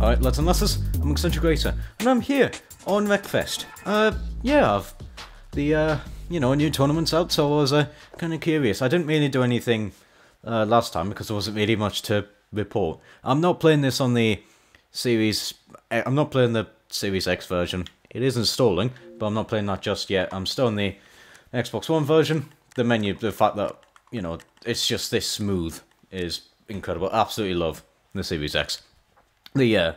Alright, lads and lasses, I'm Eccentric Racer, and I'm here on Wreckfest. Yeah, I've the, new tournament's out, so I was kind of curious. I didn't really do anything last time because there wasn't really much to report. I'm not playing this on the Series... I'm not playing the Series X version. It is installing, but I'm not playing that just yet. I'm still on the Xbox One version. The menu, the fact that, it's just this smooth is incredible. Absolutely love the Series X. The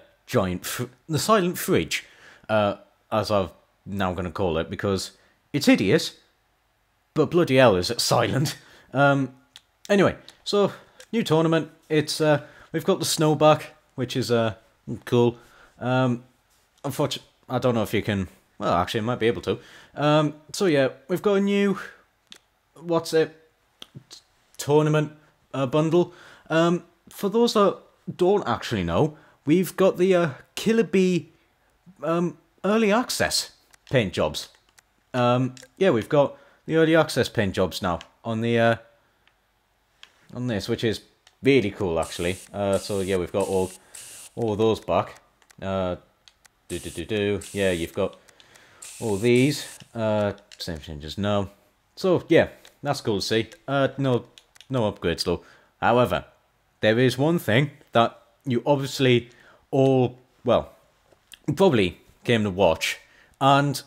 the silent fridge, as I'm now going to call it, because it's hideous, but bloody hell is it silent. Anyway, so, new tournament. It's, we've got the snow back, which is, cool. Unfortunately, I don't know if you can, well, actually, I might be able to. So yeah, we've got a new, tournament bundle. For those that don't actually know, we've got the Killer Bee early access paint jobs. Yeah, we've got the early access paint jobs now on the on this, which is really cool actually. So yeah, we've got all of those back. Yeah, you've got all these. Same changes now. So yeah, that's cool to see. No upgrades though. However, there is one thing that you obviously all, well, probably came to watch, and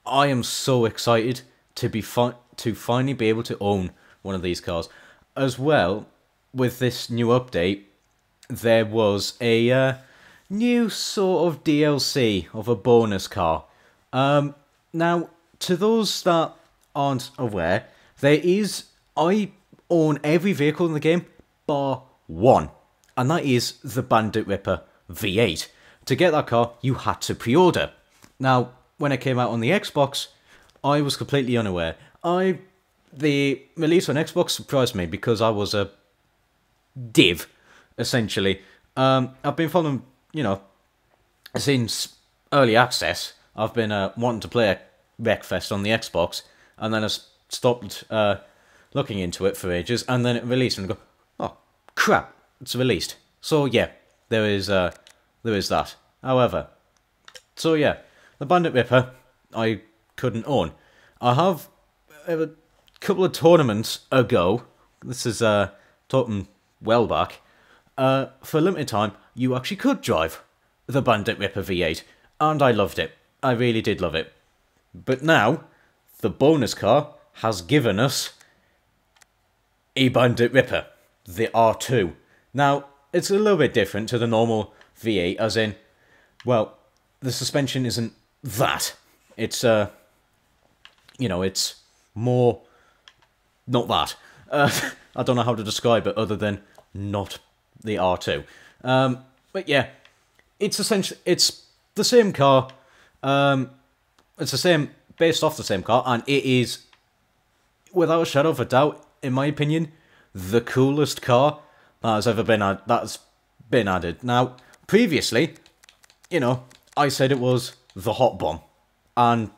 I am so excited to finally be able to own one of these cars. As well, with this new update, there was a new sort of DLC of a bonus car. Now, to those that aren't aware, I own every vehicle in the game bar one, and that is the Bandit Ripper V8. To get that car, you had to pre-order. Now, when it came out on the Xbox, I was completely unaware. The release on Xbox surprised me because I was a div, essentially. I've been following, since early access. I've been wanting to play Wreckfest on the Xbox, and then I stopped looking into it for ages, and then it released, and I go, oh crap, it's released. So yeah, there is that. However, so yeah, the Bandit Ripper I couldn't own. I have a couple of tournaments ago. This is talking well back. For a limited time, you actually could drive the Bandit Ripper V8, and I loved it. I really did love it. But now, the bonus car has given us a Bandit Ripper, the R2. Now, it's a little bit different to the normal V8, as in, well, the suspension isn't that. It's, it's more not that. I don't know how to describe it other than not the R2. But yeah, it's essentially, it's the same car. It's the same, based off the same car, and it is, without a shadow of a doubt, in my opinion, the coolest car that has ever been added. Now, previously, I said it was the Hot Bomb, and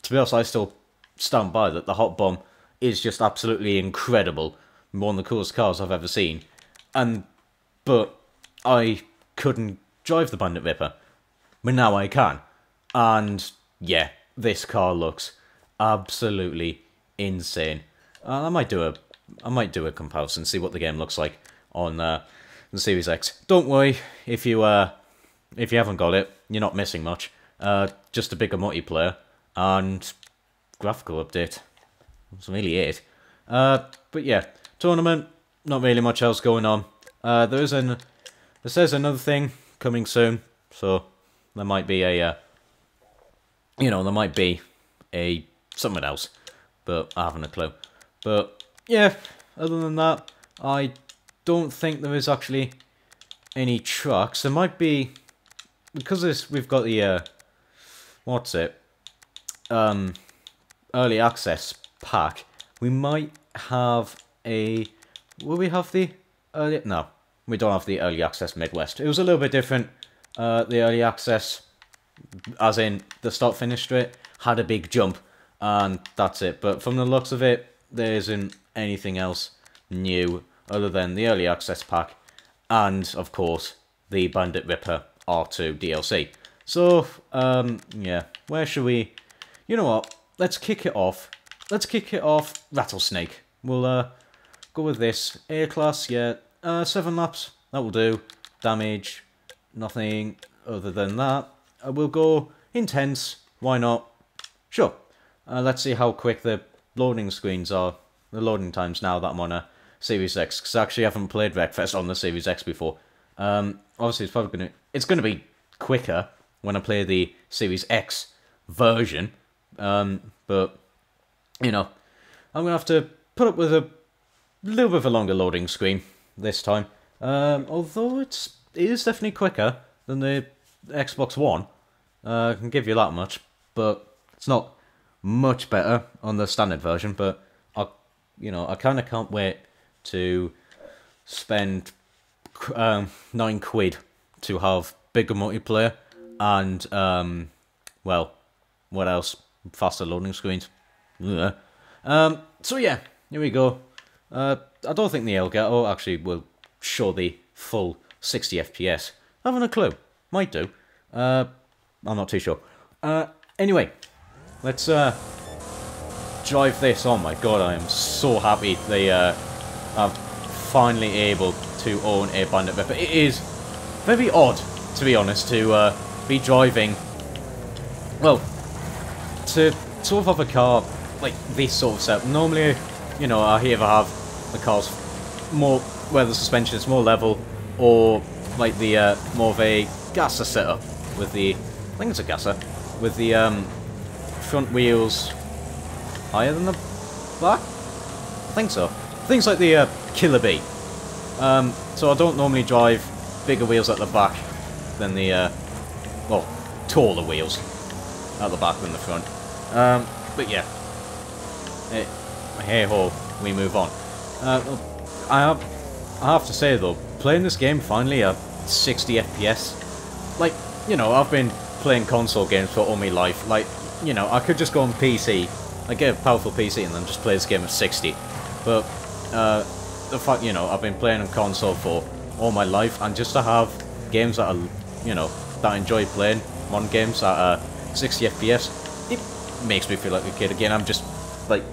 to be honest, I still stand by that. The Hot Bomb is just absolutely incredible, one of the coolest cars I've ever seen. But I couldn't drive the Bandit Ripper, but now I can, and yeah, this car looks absolutely insane. I might do a comparison, see what the game looks like on the Series X. Don't worry if you haven't got it, you're not missing much. Just a bigger multiplayer and graphical update. That's really it. But yeah, tournament, not really much else going on. There says another thing coming soon, so there might be a something else, but I haven't a clue. But yeah, other than that, I don't think there is actually any trucks. There might be, because we've got the early access pack. We might have a. Will we have the early? No, we don't have the early access Midwest. It was a little bit different. The early access, as in the start finish straight, had a big jump, and that's it. But from the looks of it, there isn't anything else new other than the early access pack, and of course the Bandit Ripper R2 DLC. So, yeah, where should we... You know what? Let's kick it off. Let's kick it off Rattlesnake. We'll go with this. A class, yeah. 7 laps. That will do. Damage. Nothing other than that. We'll go Intense. Why not? Sure. Let's see how quick the loading screens are. The loading times now that I'm on a Series X. Because I actually haven't played Wreckfest on the Series X before. Obviously, it's probably gonna be quicker when I play the Series X version. But, you know, I'm going to have to put up with a little bit of a longer loading screen this time. Although it is definitely quicker than the Xbox One. I can give you that much. But it's not much better on the standard version. But, I kind of can't wait to spend £9 to have bigger multiplayer. And, well, what else? Faster loading screens. Yeah. So yeah, here we go. I don't think the Elgato actually will show the full 60 FPS. I haven't a clue. Might do. I'm not too sure. Anyway, let's drive this. Oh my god, I am so happy they are finally able to own a Bandit Ripper. It is very odd, to be honest, to be driving, well, to sort of have a car like this sort of setup. Normally, you know, I either have the cars more where the suspension is more level, or like the more of a gasser setup with the, I think it's a gasser, with the front wheels higher than the back. I think so. Things like the Killer Bee. So I don't normally drive bigger wheels at the back than the well, taller wheels at the back than the front. But yeah, hey ho, we move on. I have to say though, playing this game finally at 60 FPS, like, you know, I've been playing console games for all my life. Like, you know, I could just go on PC, like get a powerful PC and then just play this game at 60. But the fact, you know, I've been playing on console for all my life, and just to have games that are, you know, that I enjoy playing, modern games at 60 FPS, it makes me feel like a kid again. I'm just, like,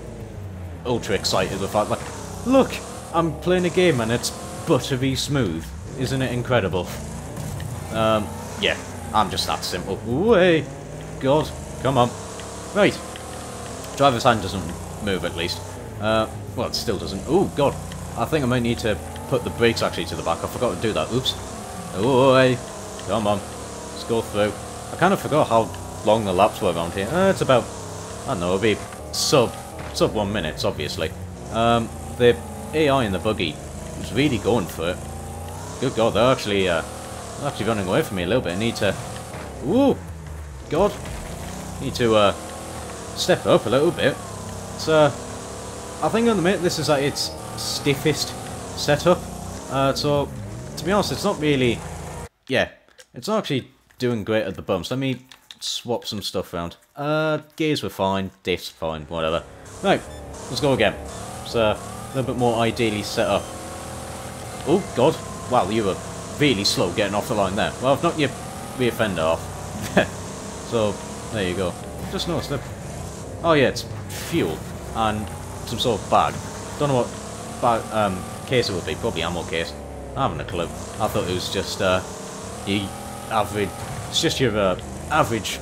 ultra excited with the fact, like, look, I'm playing a game and it's buttery smooth. Isn't it incredible? Yeah, I'm just that simple. Ooh, hey, God, come on. Right, driver's hand doesn't move at least. Well, it still doesn't. Oh, God, I think I might need to put the brakes actually to the back. I forgot to do that. Oops. Oh, hey, come on, let's go through. I kind of forgot how long the laps were around here. It's about, I don't know, it'll be sub 1 minute, obviously. The AI in the buggy is really going for it. Good God, they're actually running away from me a little bit. I need to, ooh, God, need to step up a little bit. It's I think at the minute this is at its stiffest setup. So to be honest, it's not really, yeah, it's not actually doing great at the bumps. Let me swap some stuff around. Gears were fine, diffs fine, whatever. Right, let's go again. It's a little bit more ideally set up. Oh, God. Wow, you were really slow getting off the line there. Well, I've knocked your rear fender off. So, there you go. Just noticed that. Oh, yeah, it's fuel and some sort of bag. Don't know what bag, case it would be. Probably ammo case. I haven't a clue. I thought it was just, your average... It's just your, average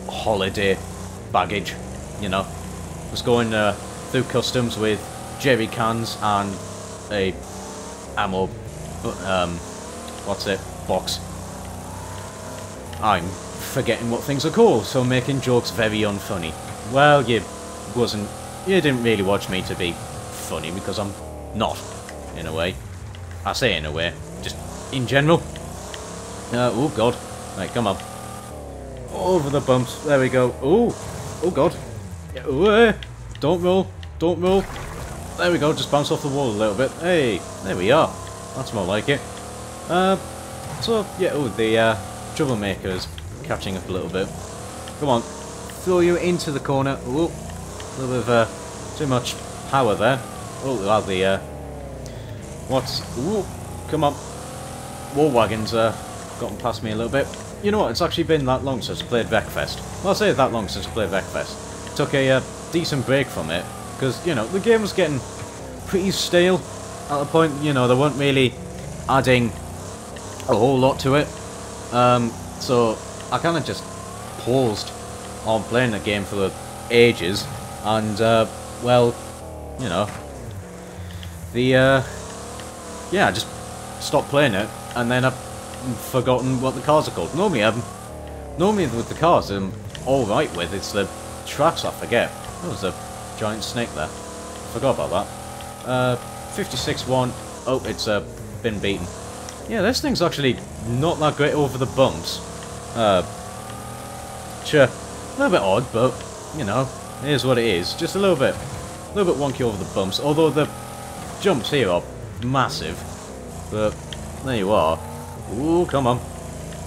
holiday baggage, you know. Just going through customs with jerry cans and a ammo what's it, box. I'm forgetting what things are called, so making jokes very unfunny. Well, you didn't really watch me to be funny, because I'm not, in a way. I say in a way, just in general. Oh God, right, come on. Over the bumps, there we go. Oh God. Ooh, don't roll, don't roll. There we go, just bounce off the wall a little bit. Hey, there we are. That's more like it. So, yeah, the troublemaker is catching up a little bit. Come on, throw you into the corner. Ooh, a little bit of too much power there. Oh, the, what's, ooh, come on. War wagons are gotten past me a little bit. You know what, it's actually been that long since I played Wreckfest. Well, I say that long since I played Wreckfest. Took a decent break from it, because, you know, the game was getting pretty stale at the point, you know, they weren't really adding a whole lot to it. So I kind of just paused on playing the game for ages, and, well, you know, yeah, I just stopped playing it, and then I've forgotten what the cars are called. Normally with the cars I'm alright with, it's the tracks I forget. There was a giant snake there. Forgot about that. 56-1. Oh, it's been beaten. Yeah, this thing's actually not that great over the bumps. Sure, a little bit odd, but, you know, it is what it is. Just a little bit wonky over the bumps, although the jumps here are massive. But there you are. Ooh, come on.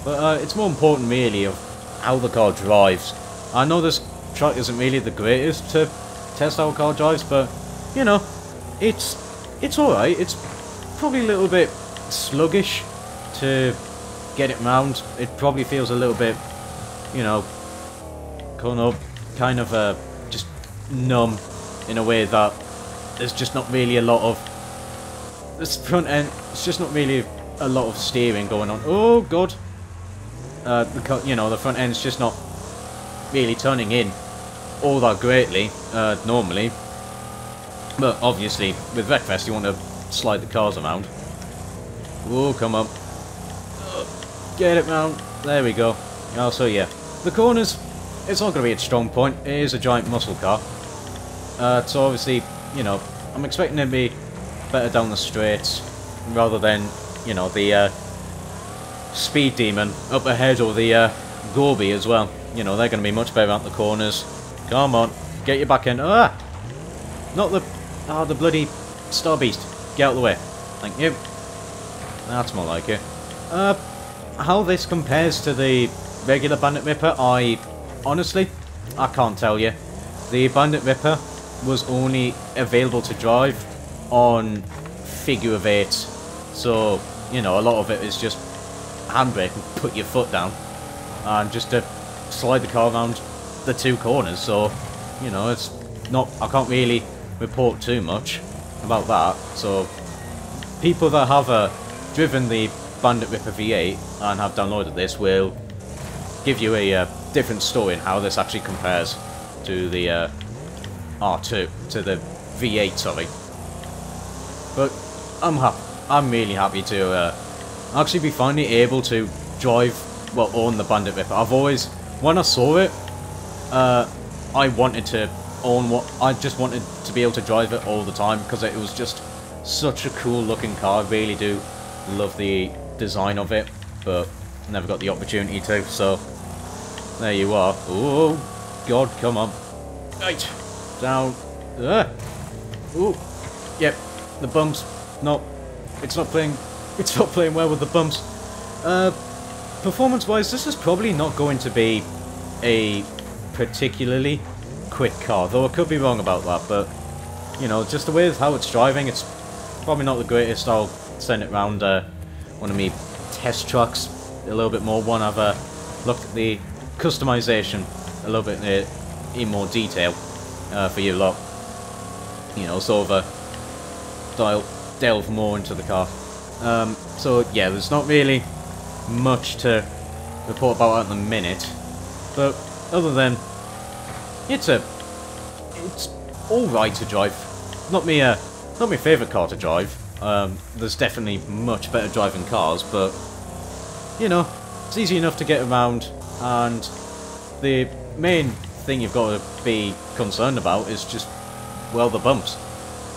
But it's more important really of how the car drives. I know this track isn't really the greatest to test how a car drives, but you know, it's alright. It's probably a little bit sluggish to get it round. It probably feels a little bit, you know, kind of just numb in a way that there's just not really a lot of this front end. It's just not really a lot of steering going on. Oh god, you know, the front end's just not really turning in all that greatly normally. But obviously, with Wreckfest, you want to slide the cars around. Oh, come on, get it round. There we go. Also, yeah, the corners. It's not going to be its strong point. It is a giant muscle car. So obviously, you know, I'm expecting it to be better down the straights rather than, you know, the Speed Demon up ahead, or the Gorby as well. You know, they're going to be much better out the corners. Come on, get your back end. Ah! Not the bloody Star Beast. Get out of the way. Thank you. That's more like it. How this compares to the regular Bandit Ripper, honestly, I can't tell you. The Bandit Ripper was only available to drive on figure of 8, so, you know, a lot of it is just handbrake and put your foot down, and just to slide the car around the two corners, so, you know, it's not, I can't really report too much about that. So, people that have driven the Bandit Ripper V8 and have downloaded this will give you a different story in how this actually compares to the R2, to the V8, sorry. But I'm really happy to actually be finally able to drive, well, own the Bandit Ripper. I've always, when I saw it, I wanted to own what, I just wanted to be able to drive it all the time, because it was just such a cool looking car. I really do love the design of it, but never got the opportunity to, so there you are. Oh god, come on. Right, down. Ooh, yep, the bumps, no, it's not playing well with the bumps. Performance wise, this is probably not going to be a particularly quick car, though I could be wrong about that, but you know, just the way how it's driving, it's probably not the greatest. I'll send it round one of me test tracks a little bit more. One I've looked at the customization a little bit in more detail for you lot, you know, sort of delve more into the car. So yeah, there's not really much to report about at the minute, but other than it's alright to drive. Not my favourite car to drive. There's definitely much better driving cars, but you know, it's easy enough to get around, and the main thing you've got to be concerned about is just, well, the bumps.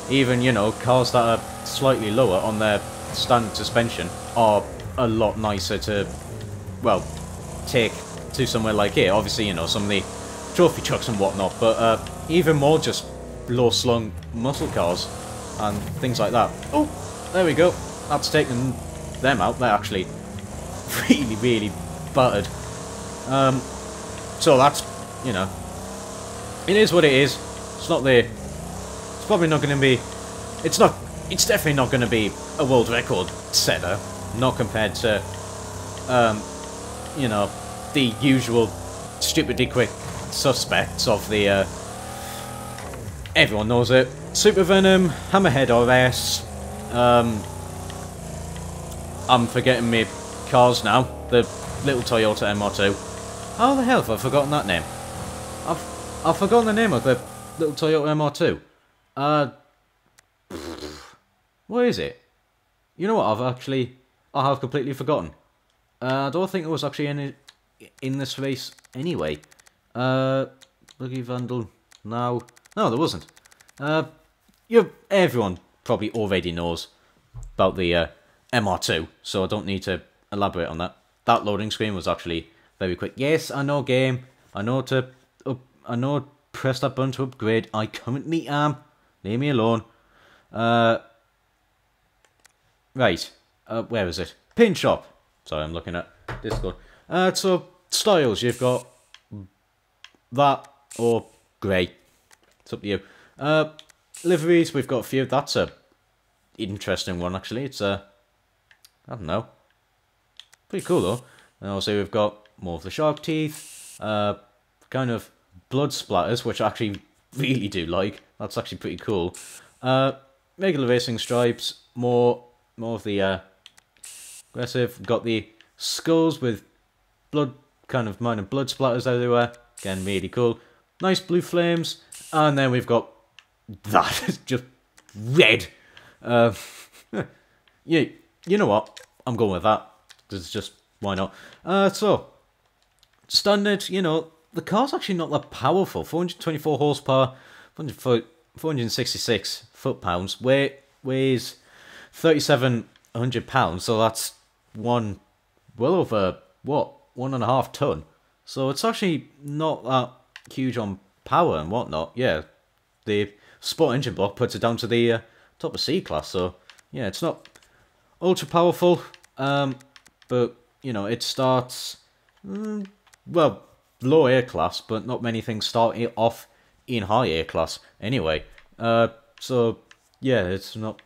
Even, you know, cars that are slightly lower on their standard suspension are a lot nicer to, well, take to somewhere like here. Obviously, you know, some of the trophy trucks and whatnot, but even more just low-slung muscle cars and things like that. Oh, there we go. That's taken them out. They're actually really, really battered. So that's, you know, it is what it is. It's not the, it's probably not going to be, it's definitely not going to be a world record setter, not compared to you know, the usual stupidly quick suspects of the, everyone knows it. Super Venom, Hammerhead RS, I'm forgetting my cars now. The little Toyota MR2. How the hell have I forgotten that name? I've forgotten the name of the little Toyota MR2. What is it? You know what? I have completely forgotten. I don't think it was actually in this race anyway. Buggy Vandal. No, there wasn't. Everyone probably already knows about the MR2, so I don't need to elaborate on that. That loading screen was actually very quick. Yes, I know game. I know press that button to upgrade. I currently am. Leave me alone. Right. Where is it? Pin shop. Sorry, I'm looking at Discord. So styles, you've got that or grey. It's up to you. Liveries, we've got a few. That's a interesting one actually. It's I don't know. Pretty cool though. And also we've got more of the shark teeth. Kind of blood splatters, which I actually really do like. That's actually pretty cool. Regular racing stripes, more of the aggressive. Got the skulls with blood, kind of minor blood splatters everywhere. Again, really cool. Nice blue flames, and then we've got that is just red. Yeah, you know what? I'm going with that. It's just why not? So standard, you know, the car's actually not that powerful. 424 horsepower, 466 foot-pounds. Weighs 3,700 pounds. So that's well over what, 1.5 ton. So it's actually not that huge on power and whatnot. Yeah, the sport engine block puts it down to the top of C class. So yeah, it's not ultra powerful. But you know, it starts well, low air class, but not many things start off in high air class anyway. So yeah, it's not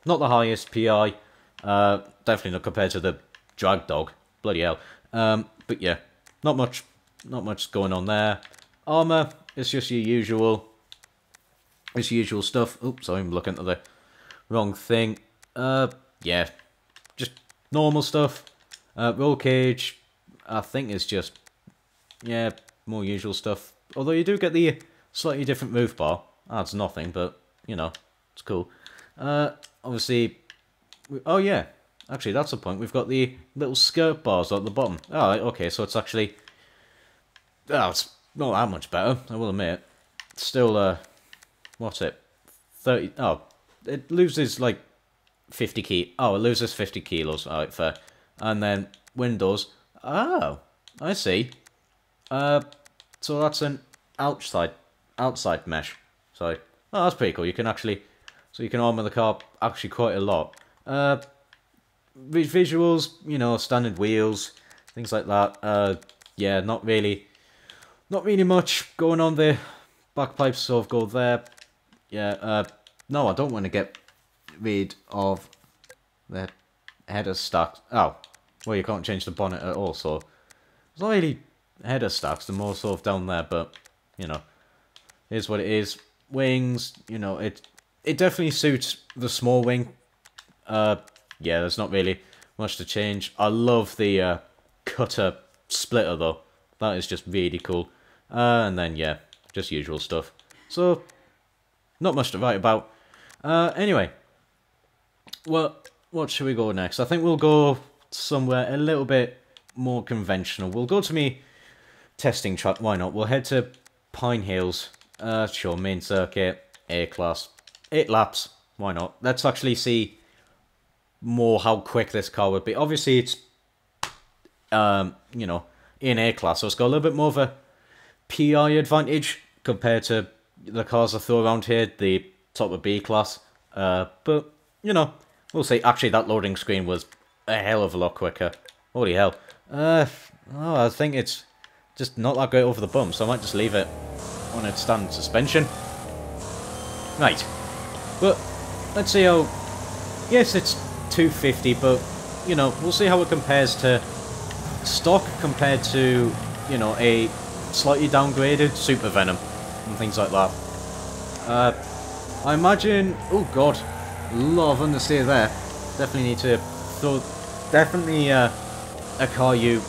the highest PI. Definitely not compared to the drag dog. Bloody hell. But yeah, not much going on there. Armor, it's just your usual. It's usual stuff. Oops, sorry, I'm looking at the wrong thing. Yeah, just normal stuff. Roll cage, I think is just, yeah, more usual stuff. Although you do get the slightly different move bar. Adds nothing, but, you know, it's cool. Obviously, oh yeah, actually that's the point. We've got the little skirt bars at the bottom. Oh, okay, so it's actually, it's not that much better, I will admit. It's still, what's it? 30, oh, it loses like 50 it loses 50 kilos, alright, fair. And then windows, oh, I see. So that's an outside mesh. So, oh, that's pretty cool. You can actually, so you can armor the car actually quite a lot. Visuals, you know, standard wheels, things like that. Yeah, not really much going on there. Backpipes sort of go there. Yeah, no, I don't want to get rid of the header stacks. Oh, well, you can't change the bonnet at all, so it's not really header stacks, they're more sort of down there, but, you know, here's what it is. Wings, you know, it definitely suits the small wing. Yeah, there's not really much to change. I love the cutter splitter, though. That is just really cool. And then, yeah, just usual stuff. So, not much to write about. Anyway, well, what should we go next? I think we'll go somewhere a little bit more conventional. We'll go to me testing track. Why not? We'll head to Pine Hills. Sure, main circuit, A class, 8 laps. Why not? Let's actually see more how quick this car would be. Obviously, it's you know, in A class, so it's got a little bit more of a PI advantage compared to the cars I throw around here, the top of B class. But you know, we'll see. Actually, that loading screen was a hell of a lot quicker. Holy hell. Oh, I think it's just not that great over the bump, so I might just leave it on its standard suspension. Right. But, let's see how... Yes, it's 250, but, you know, we'll see how it compares to stock compared to, you know, a slightly downgraded Super Venom and things like that. I imagine, oh god, a lot of understeer there. Definitely need to throw, definitely a car you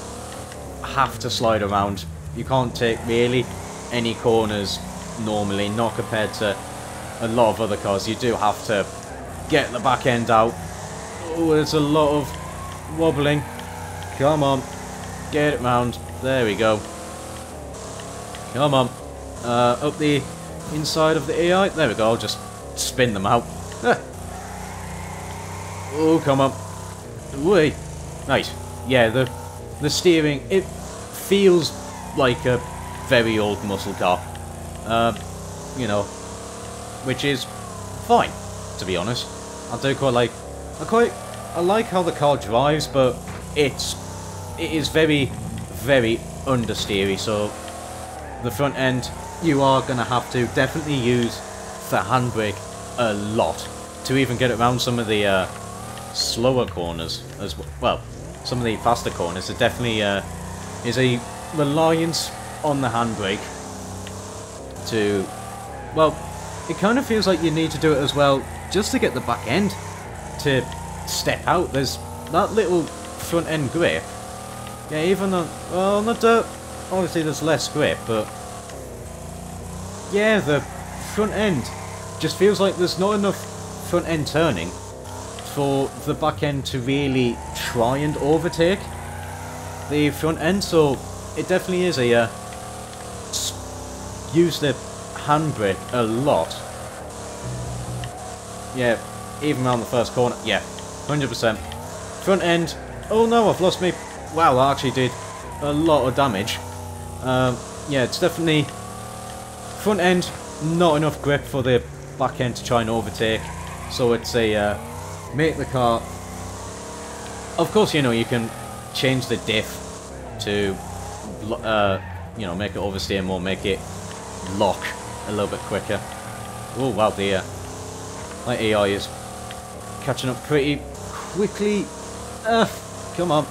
have to slide around. You can't take really any corners normally, not compared to a lot of other cars. You do have to get the back end out. Oh, there's a lot of wobbling. Come on, get it round. There we go. Come on, up the inside of the AI. There we go. I'll just spin them out. Oh, come on. Wait. Nice. Yeah, the steering, it feels like a very old muscle car. You know, which is fine, to be honest. I do quite like, I like how the car drives, but it is very, very understeery. So the front end, you are gonna have to definitely use the handbrake a lot to even get around some of the slower corners as well. Well, some of the faster corners. It definitely is a reliance on the handbrake to, well, it kind of feels like you need to do it as well just to get the back end to step out. There's that little front end grip. Yeah, even on, well, on the dirt, obviously there's less grip, but yeah, the front end just feels like there's not enough front end turning for the back end to really try and overtake the front end. So it definitely is a use the handbrake a lot. Yeah, even around the first corner. Yeah, 100%. Front end. Oh no, I've lost me. Wow, that actually did a lot of damage. Yeah, it's definitely front end, not enough grip for the back end to try and overtake. So it's a make the car. Of course, you know, you can change the diff to you know, make it oversteer more, make it lock a little bit quicker. Oh wow, the AI is catching up pretty quickly. Come on,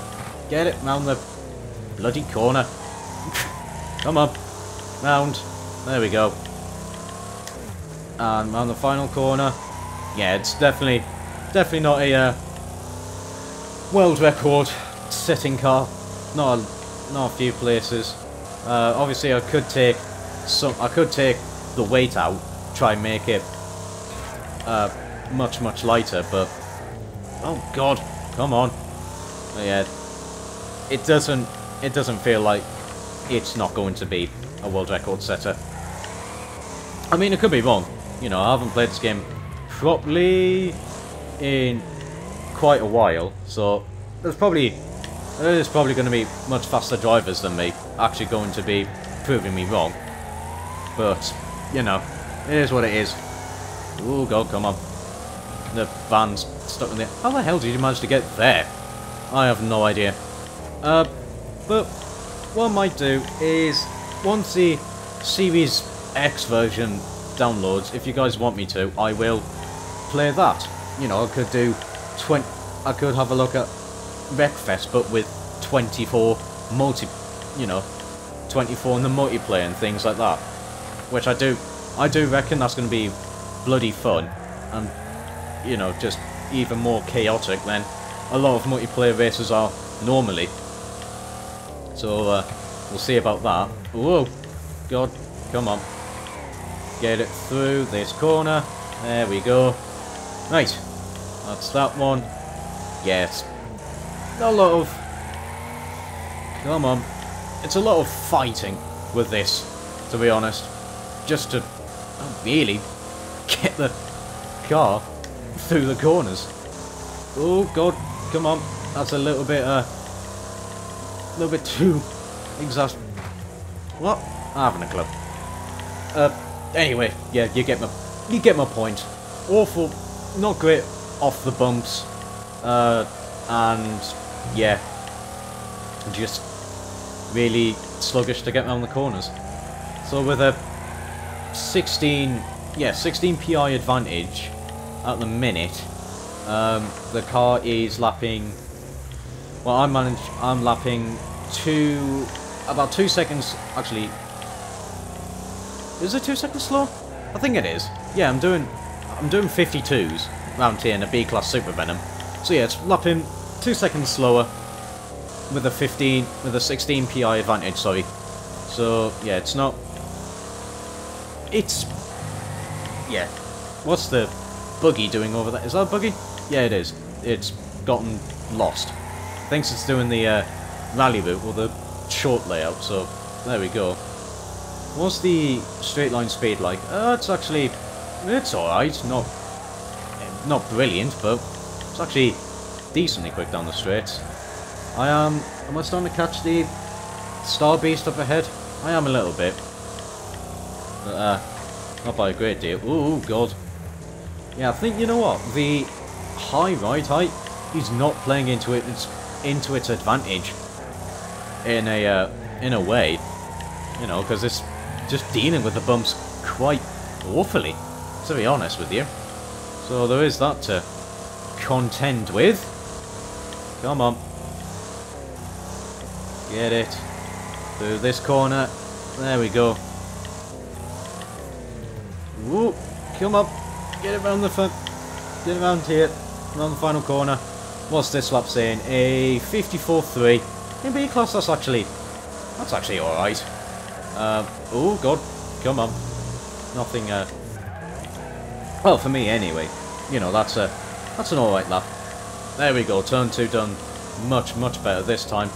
get it round the bloody corner. Come on, round. There we go. And round the final corner. Yeah, it's definitely not a world record setting car. Not a few places. Obviously, I could take the weight out, try and make it much lighter, but oh god, come on. But yeah, it doesn't feel like it's not going to be a world record setter. I mean, it could be wrong. You know, I haven't played this game properly in quite a while, so there's probably going to be much faster drivers than me actually going to be proving me wrong. But you know, it is what it is. Oh god, come on. The van's stuck in there. How the hell did you manage to get there? I have no idea. But what I might do is, once the Series X version downloads, if you guys want me to, I will play that. You know, I could do I could have a look at Wreckfest, but with 24 you know, 24 in the multiplayer and things like that. Which I do reckon that's going to be bloody fun, and you know, just even more chaotic than a lot of multiplayer races are normally. So we'll see about that. Whoa, god, come on, get it through this corner. There we go. Right, that's that one. Yes, a lot of, come on, it's a lot of fighting with this, to be honest, just to really get the car through the corners. Oh god, come on, that's a little bit too what? I haven't a clue. Anyway, yeah, you get my point. Awful, not great off the bumps, and yeah, just really sluggish to get around the corners. So with a 16 PI advantage at the minute, the car is lapping, well, I'm lapping about 2 seconds, actually. Is it 2 seconds slow? I think it is. Yeah, I'm doing 52s round here in a B-class Super Venom. So yeah, it's lapping 2 seconds slower with a 16 PI advantage, sorry. So yeah, it's not... It's... Yeah. What's the buggy doing over there? Is that a buggy? Yeah, it is. It's gotten lost. Thinks it's doing the rally route or the short layout, so there we go. What's the straight line speed like? It's actually... It's alright. Not brilliant, but it's actually decently quick down the straights. Am I starting to catch the Star Beast up ahead? I am a little bit. But, not by a great deal. Ooh, God. Yeah, I think, you know what? The high ride height is not playing into its advantage in a way, you know, because it's just dealing with the bumps quite awfully, to be honest with you. So there is that to contend with. Come on. Get it. Through this corner. There we go. Woo! Come up. Get it round the front. Get it round here. Around the final corner. What's this lap saying? A 54.3. In B-class, that's actually alright. Oh God. Come on. Nothing, well, for me anyway. You know, that's an alright lap. There we go. Turn 2 done much, much better this time.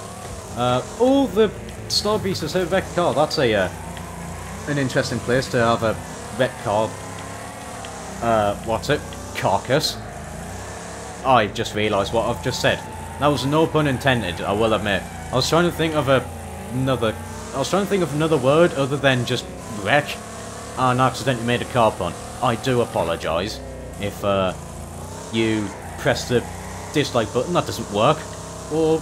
Oh, the Star Beast has a wrecked car. That's an interesting place to have a wrecked car. What's it? Carcass. I just realised what I've just said. That was no pun intended, I will admit. I was trying to think of another word other than just wreck, and accidentally made a car pun. I do apologise if you press the dislike button, that doesn't work, or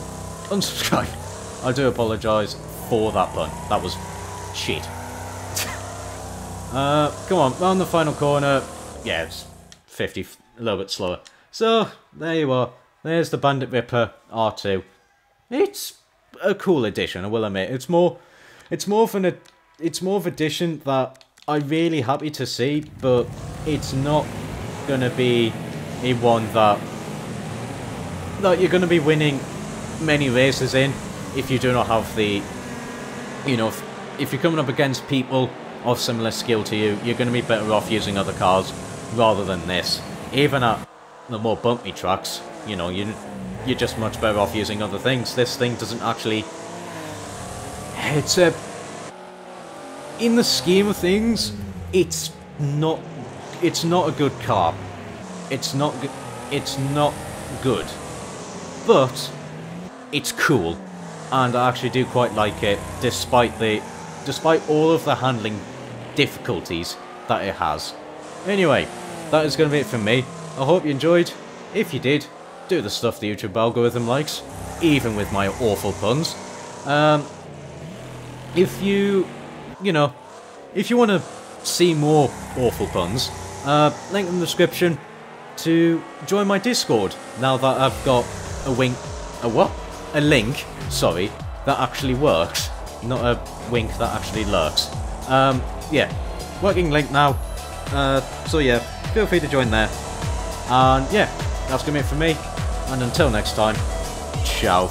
unsubscribe. I do apologise for that pun. That was shit. Come on, round the final corner. Yeah, it's 50, a little bit slower. So, there you are. There's the Bandit Ripper R2. It's a cool addition, I will admit. It's more of an addition that I'm really happy to see, but it's not gonna be a one that you're gonna be winning many races in if you do not have the, you know, if you're coming up against people of similar skill to you, you're gonna be better off using other cars rather than this. Even at the more bumpy tracks, you know, you're just much better off using other things. This thing doesn't actually... It's in the scheme of things, it's not a good car. It's not good. But it's cool, and I actually do quite like it, despite all of the handling difficulties that it has. Anyway, that is going to be it from me. I hope you enjoyed. If you did, do the stuff the YouTube algorithm likes, even with my awful puns. If you want to see more awful puns, link in the description to join my Discord. Now that I've got a link, sorry, that actually works, not a wink that actually lurks. Yeah, working link now. So yeah, feel free to join there. And yeah, that's gonna be it for me. And until next time, ciao.